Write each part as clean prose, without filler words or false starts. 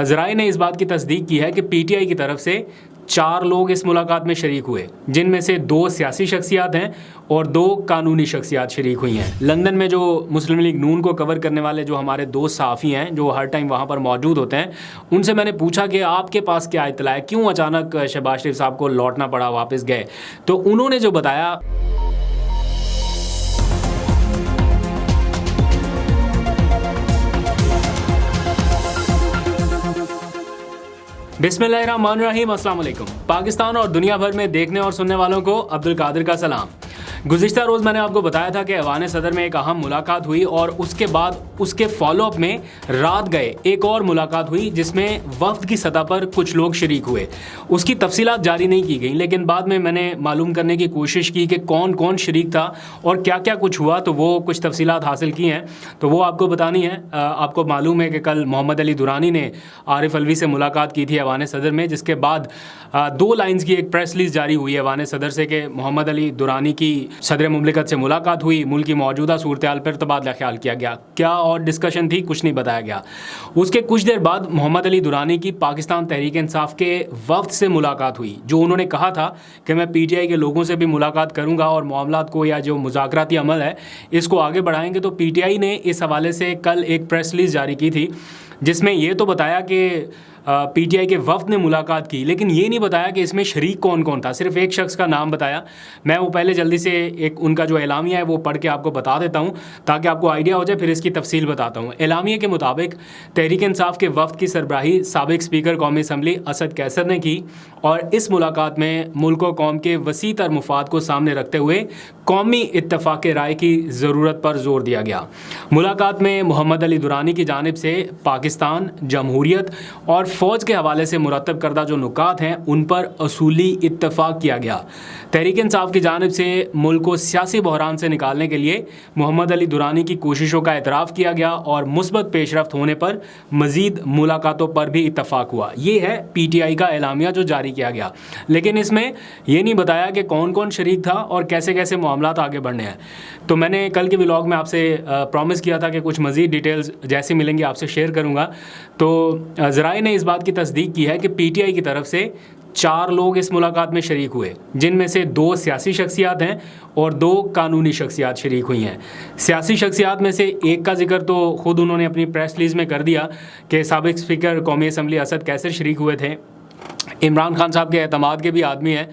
ذرائع نے اس بات کی تصدیق کی ہے کہ پی ٹی آئی کی طرف سے 4 لوگ اس ملاقات میں شریک ہوئے، جن میں سے 2 سیاسی شخصیات ہیں اور 2 قانونی شخصیات شریک ہوئی ہیں۔ لندن میں جو مسلم لیگ نون کو کور کرنے والے جو ہمارے 2 صحافی ہیں جو ہر ٹائم وہاں پر موجود ہوتے ہیں، ان سے میں نے پوچھا کہ آپ کے پاس کیا اطلاع ہے، کیوں اچانک شہباز شریف صاحب کو لوٹنا پڑا، واپس گئے؟ تو انہوں نے جو بتایا، بسم اللہ الرحمن الرحیم، السلام علیکم۔ پاکستان اور دنیا بھر میں دیکھنے اور سننے والوں کو عبد القادر کا سلام۔ گزشتہ روز میں نے آپ کو بتایا تھا کہ ایوان صدر میں ایک اہم ملاقات ہوئی اور اس کے بعد اس کے فالو اپ میں رات گئے ایک اور ملاقات ہوئی جس میں وفد کی سطح پر کچھ لوگ شریک ہوئے۔ اس کی تفصیلات جاری نہیں کی گئیں، لیکن بعد میں نے معلوم کرنے کی کوشش کی کہ کون کون شریک تھا اور کیا کیا کچھ ہوا، تو وہ کچھ تفصیلات حاصل کی ہیں تو وہ آپ کو بتانی ہے۔ آپ کو معلوم ہے کہ کل محمد علی دورانی نے عارف علوی سے ملاقات کی تھی ایوان صدر میں، جس کے بعد 2 لائنز کی ایک پریس ریلیز جاری ہوئی ایوان صدر سے کہ محمد علی دورانی کی صدر مملکت سے ملاقات ہوئی، ملک کی موجودہ صورتحال پر تبادلہ خیال کیا گیا۔ کیا اور ڈسکشن تھی، کچھ نہیں بتایا گیا۔ اس کے کچھ دیر بعد محمد علی دورانی کی پاکستان تحریک انصاف کے وفد سے ملاقات ہوئی، جو انہوں نے کہا تھا کہ میں پی ٹی آئی کے لوگوں سے بھی ملاقات کروں گا اور معاملات کو یا جو مذاکراتی عمل ہے اس کو آگے بڑھائیں گے۔ تو پی ٹی آئی نے اس حوالے سے کل ایک پریس ریلیز جاری کی تھی جس میں یہ تو بتایا کہ پی ٹی آئی کے وفد نے ملاقات کی، لیکن یہ نہیں بتایا کہ اس میں شریک کون کون تھا، صرف ایک شخص کا نام بتایا۔ میں وہ پہلے جلدی سے ایک ان کا جو اعلامیہ ہے وہ پڑھ کے آپ کو بتا دیتا ہوں تاکہ آپ کو آئیڈیا ہو جائے، پھر اس کی تفصیل بتاتا ہوں۔ اعلامیہ کے مطابق تحریک انصاف کے وفد کی سربراہی سابق اسپیکر قومی اسمبلی اسد کیسر نے کی، اور اس ملاقات میں ملک و قوم کے وسیع تر مفاد کو سامنے رکھتے ہوئے قومی اتفاق رائے کی ضرورت پر زور دیا گیا۔ ملاقات میں محمد علی دورانی کی جانب سے پاکستان، جمہوریت اور فوج کے حوالے سے مرتب کردہ جو نکات ہیں ان پر اصولی اتفاق کیا گیا۔ تحریک انصاف کی جانب سے ملک کو سیاسی بحران سے نکالنے کے لیے محمد علی دورانی کی کوششوں کا اعتراف کیا گیا اور مثبت پیش رفت ہونے پر مزید ملاقاتوں پر بھی اتفاق ہوا۔ یہ ہے پی ٹی آئی کا اعلامیہ جو جاری کیا گیا، لیکن اس میں یہ نہیں بتایا کہ کون کون شریک تھا اور کیسے کیسے معاملات آگے بڑھنے ہیں۔ تو میں نے کل کے ولاگ میں آپ سے پرومس کیا تھا کہ کچھ مزید ڈیٹیلز جیسے ملیں گی آپ سے شیئر کروں گا۔ تو ذرائع نے اس بات کی تصدیق کی ہے کہ پی ٹی آئی کی طرف سے 4 لوگ اس ملاقات میں شریک ہوئے، جن میں سے 2 سیاسی شخصیات ہیں اور 2 قانونی شخصیات شریک ہوئی ہیں۔ سیاسی شخصیات میں سے ایک کا ذکر تو خود انہوں نے اپنی پریس ریلیز میں کر دیا کہ سابق اسپیکر قومی اسمبلی اسد کیسر شریک ہوئے تھے۔ عمران خان صاحب کے اعتماد کے بھی آدمی ہیں۔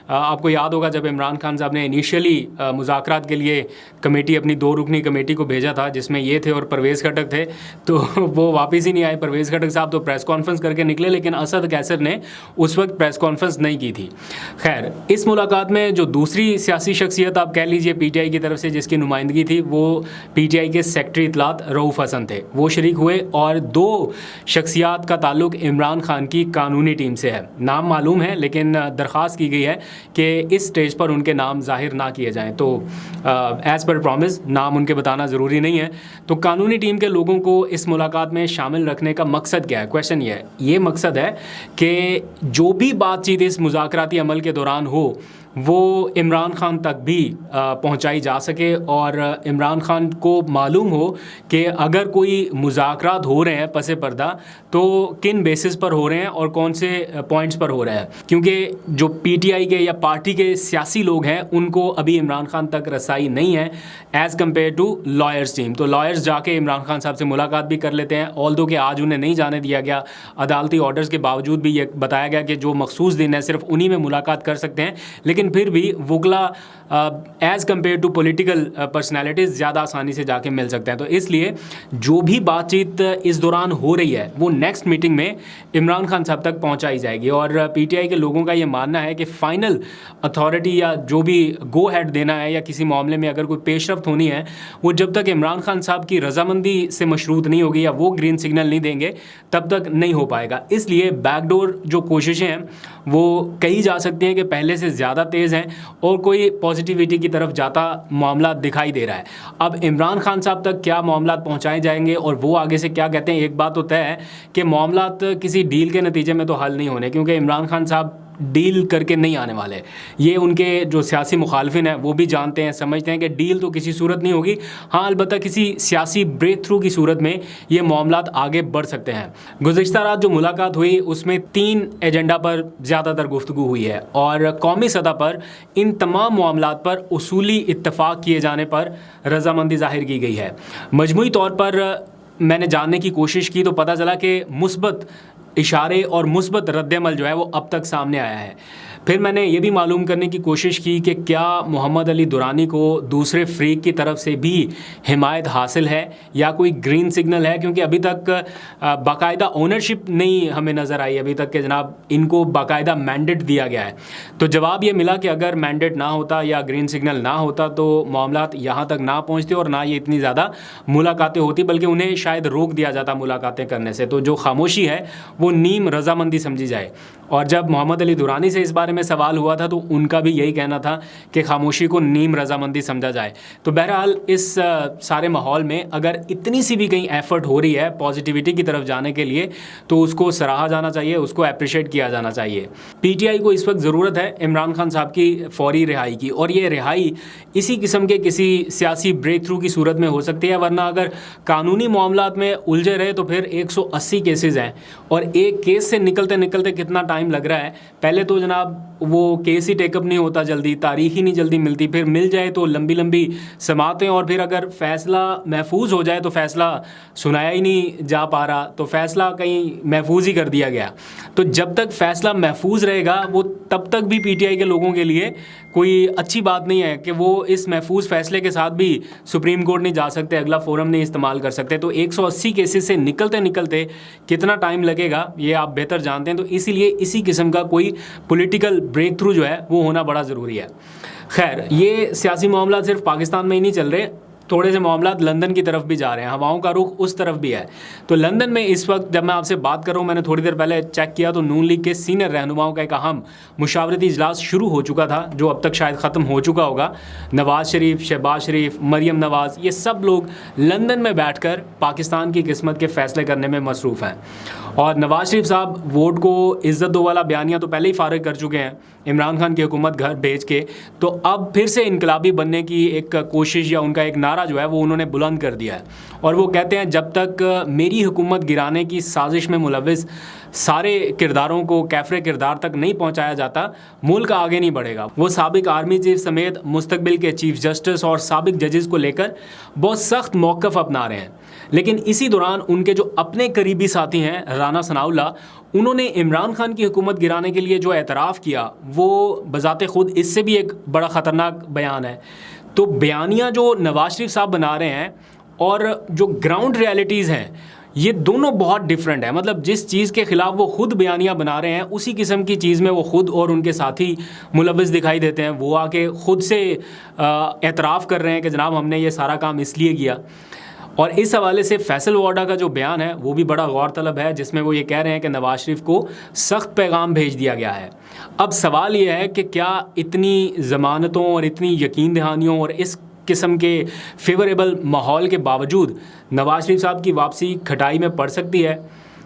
آپ کو یاد ہوگا جب عمران خان صاحب نے انیشیلی مذاکرات کے لیے کمیٹی، اپنی 2 رکنی کمیٹی کو بھیجا تھا جس میں یہ تھے اور پرویز خٹک تھے، تو وہ واپس ہی نہیں آئے۔ پرویز خٹک صاحب تو پریس کانفرنس کر کے نکلے، لیکن اسد کیسر نے اس وقت پریس کانفرنس نہیں کی تھی۔ خیر، اس ملاقات میں جو دوسری سیاسی شخصیت آپ کہہ لیجئے پی ٹی آئی کی طرف سے جس کی نمائندگی تھی، وہ پی ٹی آئی کے سیکرٹری اطلاعات رؤوف حسن تھے، وہ شریک ہوئے، اور 2 شخصیات کا تعلق عمران خان کی قانونی ٹیم سے ہے۔ نام معلوم ہے لیکن درخواست کی گئی ہے کہ اس اسٹیج پر ان کے نام ظاہر نہ کیے جائیں، تو ایز پر پرومس نام ان کے بتانا ضروری نہیں ہے۔ تو قانونی ٹیم کے لوگوں کو اس ملاقات میں شامل رکھنے کا مقصد کیا ہے؟ کویشچن یہ ہے، یہ مقصد ہے کہ جو بھی بات چیت اس مذاکراتی عمل کے دوران ہو وہ عمران خان تک بھی پہنچائی جا سکے، اور عمران خان کو معلوم ہو کہ اگر کوئی مذاکرات ہو رہے ہیں پس پردہ تو کن بیسس پر ہو رہے ہیں اور کون سے پوائنٹس پر ہو رہے ہیں، کیونکہ جو پی ٹی آئی کے یا پارٹی کے سیاسی لوگ ہیں ان کو ابھی عمران خان تک رسائی نہیں ہے as compare to lawyers team. تو لائرز جا کے عمران خان صاحب سے ملاقات بھی کر لیتے ہیں، آلدو کہ آج انہیں نہیں جانے دیا گیا، عدالتی آرڈرز کے باوجود بھی یہ بتایا گیا کہ جو مخصوص دن ہے صرف انہی میں ملاقات کر سکتے ہیں، لیکن پھر بھی وکلا as compare to political personalities زیادہ آسانی سے جا کے مل سکتے ہیں۔ تو اس لیے جو بھی بات چیت اس دوران ہو رہی ہے وہ نیکسٹ میٹنگ میں عمران خان صاحب تک پہنچائی جائے گی، اور پی ٹی آئی کے لوگوں کا یہ ماننا ہے کہ فائنل اتھارٹی یا جو بھی گو ہیڈ دینا ہے یا کسی معاملے میں اگر کوئی پیش رفت ہونی ہے وہ جب تک عمران خان صاحب کی رضامندی سے مشروط نہیں ہوگی یا وہ گرین سگنل نہیں دیں گے تب تک نہیں ہو پائے گا۔ اس لیے بیک ڈور جو کوششیں ہیں وہ کہی جا سکتی ہیں کہ پہلے سے زیادہ تیز ہیں اور کوئی پازیٹیوٹی کی طرف جاتا معاملات دکھائی دے رہا ہے۔ اب عمران خان صاحب تک کیا معاملات پہنچائے جائیں گے اور وہ آگے سے کیا کہتے ہیں، ایک بات تو طے ہے کہ معاملات کسی ڈیل کے نتیجے میں تو حل نہیں ہونے، کیونکہ عمران خان صاحب ڈیل کر کے نہیں آنے والے. یہ ان کے جو سیاسی مخالفین ہیں وہ بھی جانتے ہیں, سمجھتے ہیں کہ ڈیل تو کسی صورت نہیں ہوگی. ہاں البتہ کسی سیاسی بریک تھرو کی صورت میں یہ معاملات آگے بڑھ سکتے ہیں. گزشتہ رات جو ملاقات ہوئی اس میں 3 ایجنڈا پر زیادہ تر گفتگو ہوئی ہے, اور قومی سطح پر ان تمام معاملات پر اصولی اتفاق کیے جانے پر رضامندی ظاہر کی گئی ہے. مجموعی طور پر میں نے جاننے کی کوشش کی تو پتہ چلا کہ مثبت اشارے اور مثبت رد عمل جو ہے وہ اب تک سامنے آیا ہے. پھر میں نے یہ بھی معلوم کرنے کی کوشش کی کہ کیا محمد علی دورانی کو دوسرے فریق کی طرف سے بھی حمایت حاصل ہے یا کوئی گرین سگنل ہے, کیونکہ ابھی تک باقاعدہ اونرشپ نہیں ہمیں نظر آئی ابھی تک کہ جناب ان کو باقاعدہ مینڈیٹ دیا گیا ہے. تو جواب یہ ملا کہ اگر مینڈیٹ نہ ہوتا یا گرین سگنل نہ ہوتا تو معاملات یہاں تک نہ پہنچتے اور نہ یہ اتنی زیادہ ملاقاتیں ہوتی, بلکہ انہیں شاید روک دیا جاتا ملاقاتیں کرنے سے. تو جو خاموشی ہے وہ نیم رضامندی سمجھی جائے. اور جب محمد علی دورانی سے اس بارے میں سوال ہوا تھا تو ان کا بھی یہی کہنا تھا کہ خاموشی کو نیم رضامندی سمجھا جائے. تو بہرحال اس سارے ماحول میں اگر اتنی سی بھی کہیں ایفرٹ ہو رہی ہے پازیٹیوٹی کی طرف جانے کے لیے تو اس کو سراہا جانا چاہیے, اس کو اپریشیٹ کیا جانا چاہیے. پی ٹی آئی کو اس وقت ضرورت ہے عمران خان صاحب کی فوری رہائی کی, اور یہ رہائی اسی قسم کے کسی سیاسی بریک تھرو کی صورت میں ہو سکتی ہے, ورنہ اگر قانونی معاملات میں الجھے رہے تو پھر 180 کیسز ہیں, اور ایک کیس سے نکلتے نکلتے کتنا ٹائم لگ رہا ہے. پہلے تو جناب وہ کیس ہی ٹیک اپ نہیں ہوتا جلدی, تاریخ ہی نہیں جلدی ملتی, پھر مل جائے تو لمبی لمبی سماعتیں, اور پھر اگر فیصلہ محفوظ ہو جائے تو فیصلہ سنایا ہی نہیں جا پا رہا, تو فیصلہ کہیں محفوظ ہی کر دیا گیا. تو جب تک فیصلہ محفوظ رہے گا وہ تب تک بھی پی ٹی آئی کے لوگوں کے لیے کوئی اچھی بات نہیں ہے کہ وہ اس محفوظ فیصلے کے ساتھ بھی سپریم کورٹ نہیں جا سکتے, اگلا فورم نہیں استعمال کر سکتے. تو 180 کیسز سے نکلتے نکلتے کتنا ٹائم لگے گا یہ آپ بہتر جانتے ہیں. تو اسی لیے اسی قسم کا کوئی پولیٹیکل بریک تھرو جو ہے وہ ہونا بڑا ضروری ہے. خیر, یہ سیاسی معاملات صرف پاکستان میں ہی نہیں چل رہے, تھوڑے سے معاملات لندن کی طرف بھی جا رہے ہیں, ہواؤں کا رخ اس طرف بھی ہے. تو لندن میں اس وقت جب میں آپ سے بات کر رہا ہوں, میں نے تھوڑی دیر پہلے چیک کیا تو نون لیگ کے سینئر رہنماؤں کا ایک اہم مشاورتی اجلاس شروع ہو چکا تھا, جو اب تک شاید ختم ہو چکا ہوگا. نواز شریف, شہباز شریف, مریم نواز, یہ سب لوگ لندن میں بیٹھ کر پاکستان کی قسمت کے فیصلے کرنے میں مصروف ہیں. اور نواز شریف صاحب ووٹ کو عزت دو والا بیانیہ تو پہلے ہی فارغ کر چکے ہیں عمران خان کی حکومت گھر بھیج کے, تو اب پھر سے انقلابی بننے کی ایک کوشش یا ان کا ایک نعرہ جو ہے وہ انہوں نے بلند کر دیا ہے. اور وہ کہتے ہیں جب تک میری حکومت گرانے کی سازش میں ملوث سارے کرداروں کو کیفر کردار تک نہیں پہنچایا جاتا ملک آگے نہیں بڑھے گا. وہ سابق آرمی چیف سمیت مستقبل کے چیف جسٹس اور سابق ججز کو لے کر بہت سخت موقف اپنا رہے ہیں. لیکن اسی دوران ان کے جو اپنے قریبی ساتھی ہیں رانا ثناءاللہ, انہوں نے عمران خان کی حکومت گرانے کے لیے جو اعتراف کیا وہ بذات خود اس سے بھی ایک بڑا خطرناک بیان ہے. تو بیانیہ جو نواز شریف صاحب بنا رہے ہیں اور جو گراؤنڈ ریالٹیز ہیں یہ دونوں بہت ڈیفرنٹ ہیں. مطلب جس چیز کے خلاف وہ خود بیانیہ بنا رہے ہیں اسی قسم کی چیز میں وہ خود اور ان کے ساتھی ملوث دکھائی دیتے ہیں. وہ آ کے خود سے اعتراف کر رہے ہیں کہ جناب ہم نے یہ سارا کام اس لیے کیا. اور اس حوالے سے فیصل واڈا کا جو بیان ہے وہ بھی بڑا غور طلب ہے, جس میں وہ یہ کہہ رہے ہیں کہ نواز شریف کو سخت پیغام بھیج دیا گیا ہے. اب سوال یہ ہے کہ کیا اتنی ضمانتوں اور اتنی یقین دہانیوں اور اس قسم کے فیوریبل ماحول کے باوجود نواز شریف صاحب کی واپسی کھٹائی میں پڑ سکتی ہے؟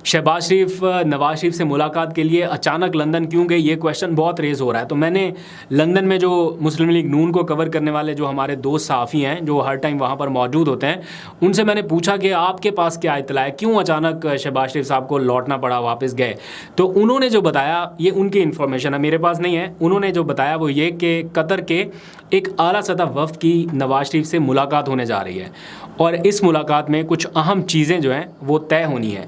شہباز شریف نواز شریف سے ملاقات کے لیے اچانک لندن کیوں گئے, یہ کویشچن بہت ریز ہو رہا ہے. تو میں نے لندن میں جو مسلم لیگ نون کو کور کرنے والے جو ہمارے دوست صحافی ہیں جو ہر ٹائم وہاں پر موجود ہوتے ہیں, ان سے میں نے پوچھا کہ آپ کے پاس کیا اطلاع ہے, کیوں اچانک شہباز شریف صاحب کو لوٹنا پڑا, واپس گئے. تو انہوں نے جو بتایا, یہ ان کی انفارمیشن ہے, میرے پاس نہیں ہے, انہوں نے جو بتایا وہ یہ کہ قطر کے ایک اعلیٰ سطح وفد کی نواز شریف سے ملاقات ہونے جا رہی ہے, اور اس ملاقات میں کچھ اہم چیزیں جو ہیں وہ طے ہونی ہیں.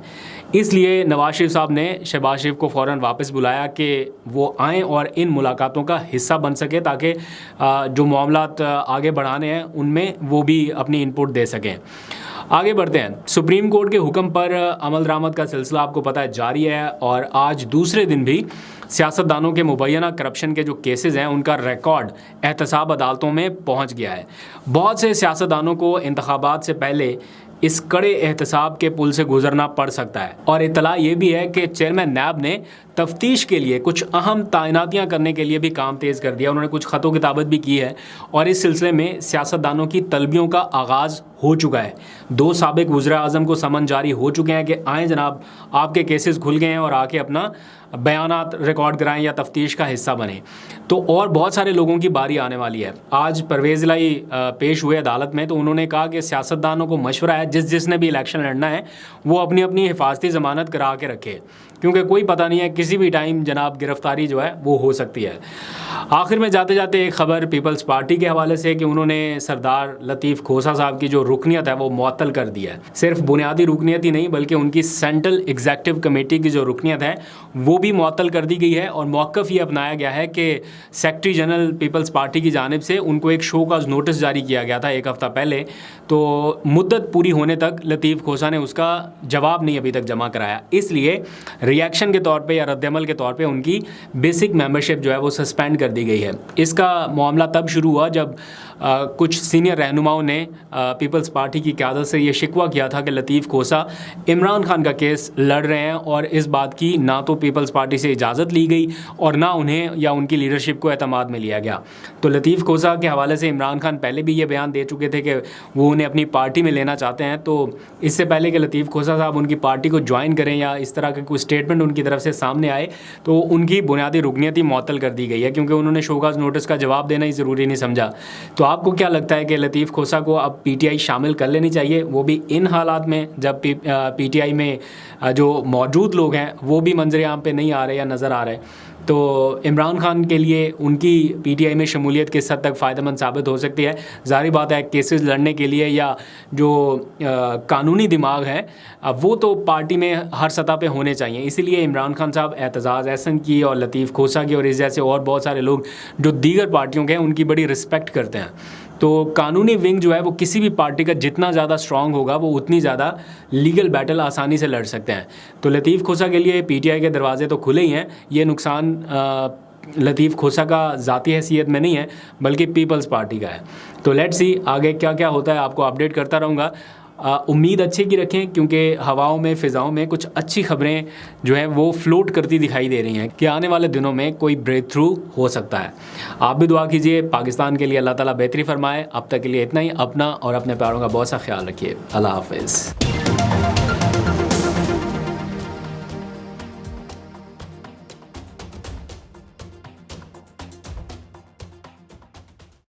اس لیے نواز شریف صاحب نے شہباز شریف کو فوراً واپس بلایا کہ وہ آئیں اور ان ملاقاتوں کا حصہ بن سکے, تاکہ جو معاملات آگے بڑھانے ہیں ان میں وہ بھی اپنی انپٹ دے سکیں. آگے بڑھتے ہیں. سپریم کورٹ کے حکم پر عمل درآمد کا سلسلہ آپ کو پتہ ہے جاری ہے, اور آج دوسرے دن بھی سیاستدانوں کے مبینہ کرپشن کے جو کیسز ہیں ان کا ریکارڈ احتساب عدالتوں میں پہنچ گیا ہے. بہت سے سیاستدانوں کو انتخابات سے پہلے اس کڑے احتساب کے پل سے گزرنا پڑ سکتا ہے. اور اطلاع یہ بھی ہے کہ چیئرمین نیب نے تفتیش کے لیے کچھ اہم تعیناتیاں کرنے کے لیے بھی کام تیز کر دیا. انہوں نے کچھ خط و کتابت بھی کی ہے اور اس سلسلے میں سیاستدانوں کی طلبیوں کا آغاز ہو چکا ہے. 2 سابق وزراء اعظم کو سمن جاری ہو چکے ہیں کہ آئیں جناب, آپ کے کیسز کھل گئے ہیں اور آ کے اپنا بیانات ریکارڈ کرائیں یا تفتیش کا حصہ بنیں. تو اور بہت سارے لوگوں کی باری آنے والی ہے. آج پرویز الہی پیش ہوئے عدالت میں, تو انہوں نے کہا کہ سیاستدانوں کو مشورہ ہے جس نے بھی الیکشن لڑنا ہے وہ اپنی اپنی حفاظتی ضمانت کرا کے رکھے, کیونکہ کوئی پتہ نہیں ہے, کسی بھی ٹائم جناب گرفتاری جو ہے وہ ہو سکتی ہے. آخر میں جاتے جاتے ایک خبر پیپلز پارٹی کے حوالے سے کہ انہوں نے سردار لطیف کھوسہ صاحب کی جو رکنیت ہے وہ معطل کر دی ہے. صرف بنیادی رکنیت ہی نہیں بلکہ ان کی سینٹرل ایگزیکٹو کمیٹی کی جو رکنیت ہے وہ بھی معطل کر دی گئی ہے, اور موقف یہ اپنایا گیا ہے کہ سیکرٹری جنرل پیپلز پارٹی کی جانب سے ان کو ایک شو کاز نوٹس جاری کیا گیا تھا 1 ہفتہ پہلے, تو مدت پوری ہونے تک لطیف کھوسہ نے اس کا جواب نہیں ابھی تک جمع کرایا. اس لیے ریئیکشن کے طور پہ یا رد عمل کے طور پہ ان کی بیسک ممبرشپ جو ہے وہ سسپینڈ کر دی گئی ہے. اس کا معاملہ تب شروع ہوا جب کچھ سینئر رہنماؤں نے پیپلز پارٹی کی قیادت سے یہ شکوہ کیا تھا کہ لطیف کھوسہ عمران خان کا کیس لڑ رہے ہیں, اور اس بات کی نہ تو پیپلز پارٹی سے اجازت لی گئی اور نہ انہیں یا ان کی لیڈرشپ کو اعتماد میں لیا گیا. تو لطیف کھوسہ کے حوالے سے عمران خان پہلے بھی یہ بیان دے چکے تھے کہ وہ انہیں اپنی پارٹی میں لینا چاہتے ہیں. تو اس سے پہلے کہ لطیف کھوسہ صاحب ان کی پارٹی کو جوائن کریں یا اس طرح کا کوئی اسٹیٹمنٹ ان کی طرف سے سامنے آئے, تو ان کی بنیادی رکنیت ہی معطل کر دی گئی ہے, کیونکہ انہوں نے شوکاز نوٹس کا جواب دینا ہی ضروری نہیں سمجھا. تو آپ کو کیا لگتا ہے کہ لطیف کھوسہ کو اب پی ٹی آئی شامل کر لینی چاہیے, وہ بھی ان حالات میں جب پی ٹی آئی میں جو موجود لوگ ہیں وہ بھی منظر عام پہ نہیں آ رہے یا نظر آ رہے؟ تو عمران خان کے لیے ان کی پی ٹی آئی میں شمولیت کس حد تک فائدہ مند ثابت ہو سکتی ہے؟ ظاہری بات ہے کیسز لڑنے کے لیے یا جو قانونی دماغ ہے وہ تو پارٹی میں ہر سطح پہ ہونے چاہیے. اسی لیے عمران خان صاحب اعتزاز احسن کی اور لطیف کھوسہ کی اور اس جیسے اور بہت سارے لوگ جو دیگر پارٹیوں کے ہیں ان کی بڑی رسپیکٹ کرتے ہیں. تو قانونی ونگ جو ہے وہ کسی بھی پارٹی کا جتنا زیادہ اسٹرانگ ہوگا وہ اتنی زیادہ لیگل بیٹل آسانی سے لڑ سکتے ہیں. تو لطیف کھوسہ کے لیے پی ٹی آئی کے دروازے تو کھلے ہی ہیں. یہ نقصان لطیف کھوسہ کا ذاتی حیثیت میں نہیں ہے بلکہ پیپلز پارٹی کا ہے. تو لیٹس سی آگے کیا کیا ہوتا ہے, آپ کو اپڈیٹ کرتا رہوں گا. امید اچھی کی رکھیں کیونکہ ہواؤں میں فضاؤں میں کچھ اچھی خبریں جو ہیں وہ فلوٹ کرتی دکھائی دے رہی ہیں کہ آنے والے دنوں میں کوئی بریک تھرو ہو سکتا ہے. آپ بھی دعا کیجئے پاکستان کے لیے, اللہ تعالیٰ بہتری فرمائے. اب تک کے لیے اتنا ہی. اپنا اور اپنے پیاروں کا بہت سا خیال رکھیے. اللہ حافظ.